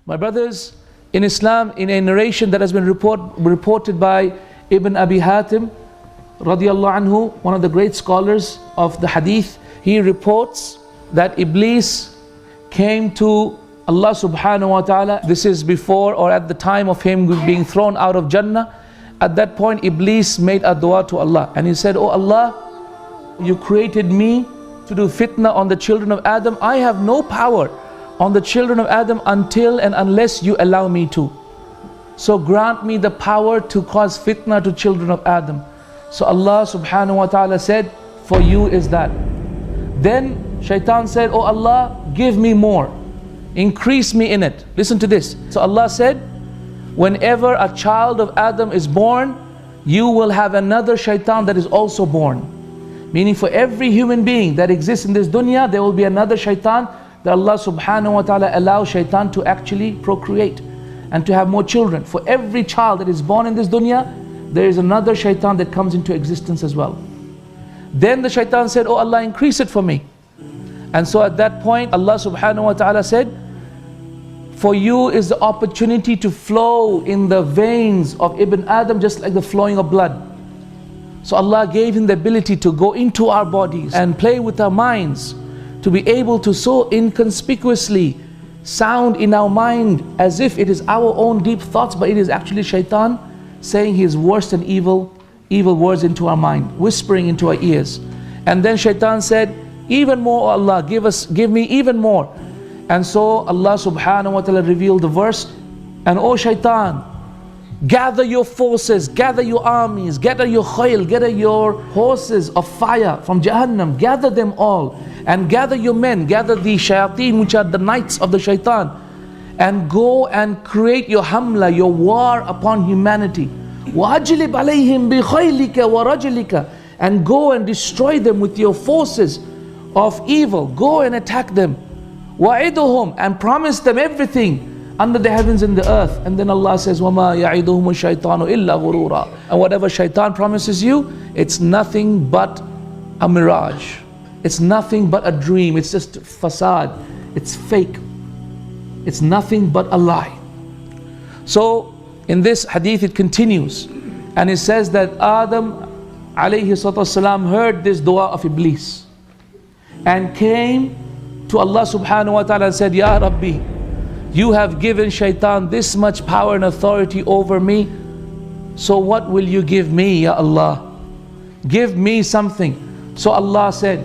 My brothers, in Islam, in a narration that has been reported by Ibn Abi Hatim, radiallahu anhu, one of the great scholars of the hadith, he reports that Iblis came to Allah subhanahu wa ta'ala. This is before or at the time of him being thrown out of Jannah. At that point, Iblis made a dua to Allah and he said, "Oh Allah, you created me to do fitna on the children of Adam. I have no power on the children of Adam until and unless you allow me to. So grant me the power to cause fitna to children of Adam." So Allah subhanahu wa ta'ala said, "For you is that." Then Shaitan said, "Oh Allah, give me more. Increase me in it." Listen to this. So Allah said, whenever a child of Adam is born, you will have another Shaitan that is also born. Meaning for every human being that exists in this dunya, there will be another Shaitan that Allah subhanahu wa ta'ala allows Shaitan to actually procreate and to have more children. For every child that is born in this dunya, there is another Shaitan that comes into existence as well. Then the Shaitan said, "Oh Allah, increase it for me." And so at that point, Allah subhanahu wa ta'ala said, "For you is the opportunity to flow in the veins of Ibn Adam just like the flowing of blood." So Allah gave him the ability to go into our bodies and play with our minds, to be able to so inconspicuously sound in our mind as if it is our own deep thoughts, but it is actually Shaitan saying his worst and evil words into our mind, whispering into our ears. And then Shaitan said, "Even more, O Allah, give me even more." And so Allah subhanahu wa ta'ala revealed the verse, and "O Shaitan, gather your forces, gather your armies, gather your khayl, gather your horses of fire from Jahannam, gather them all, and gather your men, gather the shayateen, which are the knights of the Shaitan, and go and create your hamla, your war upon humanity. وَأَجْلِبْ عَلَيْهِمْ بِخَيْلِكَ وَرَجْلِكَ, and go and destroy them with your forces of evil. Go and attack them. وَعِدُهُمْ, and promise them everything under the heavens and the earth." And then Allah says, وَمَا يَعِدُهُمُ الشَّيْطَانُ إِلَّا غُرُورًا. And whatever Shaitan promises you, it's nothing but a mirage. It's nothing but a dream. It's just facade. It's fake. It's nothing but a lie. So in this hadith it continues, and it says that Adam alayhi salatu wasalam heard this dua of Iblis and came to Allah subhanahu wa ta'ala and said, "Ya Rabbi, you have given Shaitan this much power and authority over me, so what will you give me, Ya Allah? Give me something." So Allah said,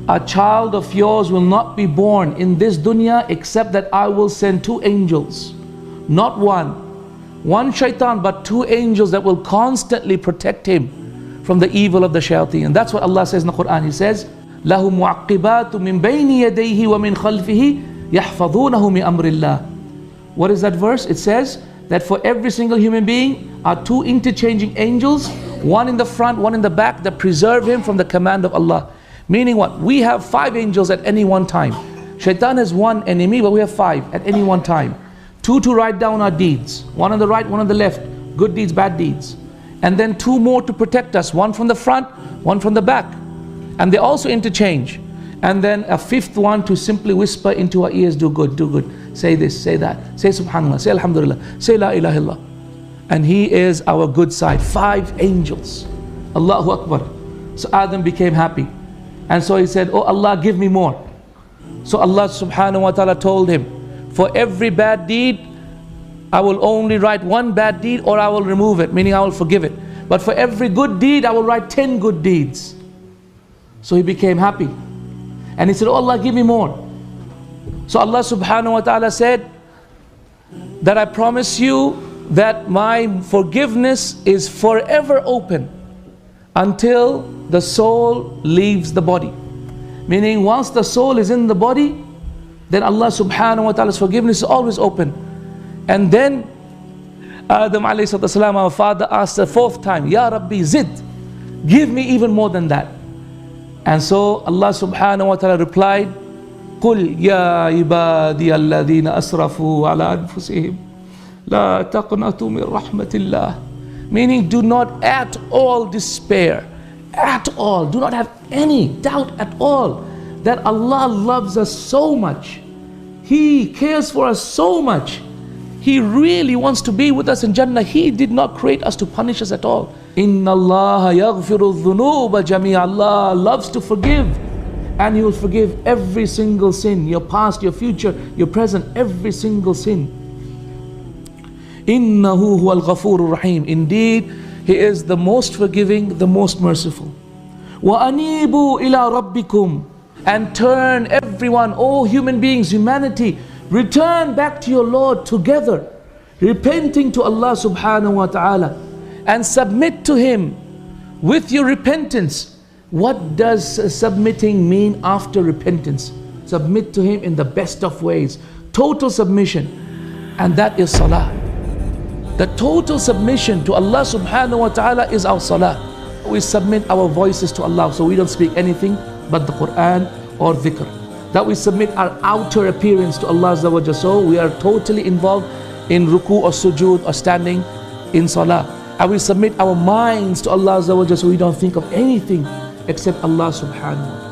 "A child of yours will not be born in this dunya except that I will send two angels, not one Shaitan, but two angels that will constantly protect him from the evil of the shayateen." And that's what Allah says in the Quran. He says, "Lahu mu'aqqibatu min bayni yadayhi wa min khalfihi yahfazunahu min amrillah." What is that verse? It says that for every single human being are two interchanging angels, one in the front, one in the back, that preserve him from the command of Allah. Meaning what? We have 5 angels at any one time. Shaitan has one enemy, but we have 5 at any one time. 2 to write down our deeds, one on the right, one on the left, good deeds, bad deeds. And then 2 more to protect us, one from the front, one from the back. And they also interchange. And then a 5th one to simply whisper into our ears, "Do good, do good. Say this, say that. Say subhanallah, say alhamdulillah, say la ilaha illallah." And he is our good side. 5 angels. Allahu Akbar. So Adam became happy. And so he said, "Oh Allah, give me more." So Allah subhanahu wa ta'ala told him, "For every bad deed, I will only write 1 bad deed, or I will remove it," meaning I will forgive it. "But for every good deed, I will write 10 good deeds." So he became happy. And he said, "Oh Allah, give me more." So Allah subhanahu wa ta'ala said that I promise you that my forgiveness is forever open until the soul leaves the body. Meaning once the soul is in the body, then Allah subhanahu wa ta'ala's forgiveness is always open. And then Adam alayhi salatu wasalam, our father, asked the 4th time, "Ya Rabbi, zid, give me even more than that." And so Allah subhanahu wa ta'ala replied, "Qul ya ibadi alladhina asrafu ala anfusihim la taqnatu min rahmatillah." Meaning, do not at all despair, at all, do not have any doubt at all that Allah loves us so much He cares for us so much. He really wants to be with us in Jannah. He did not create us to punish us at all. Inna Allah yaghfiru dhunuba jami'a. Allah loves to forgive. And He will forgive every single sin. Your past, your future, your present, every single sin. Innahu huwal ghafurur rahim. Indeed, He is the most forgiving, the most merciful. Wa anibu ila rabbikum. And turn everyone, all human beings, humanity, return back to your Lord together, repenting to Allah subhanahu wa ta'ala, and submit to Him with your repentance. What does submitting mean after repentance? Submit to Him in the best of ways, total submission, and that is salah. The total submission to Allah subhanahu wa ta'ala is our salah. We submit our voices to Allah, so we don't speak anything but the Quran or dhikr. That we submit our outer appearance to Allah Azza wa Jalla, so we are totally involved in ruku or sujood or standing in salah. And we submit our minds to Allah Azza wa Jalla, so we don't think of anything except Allah subhanahu wa ta'ala.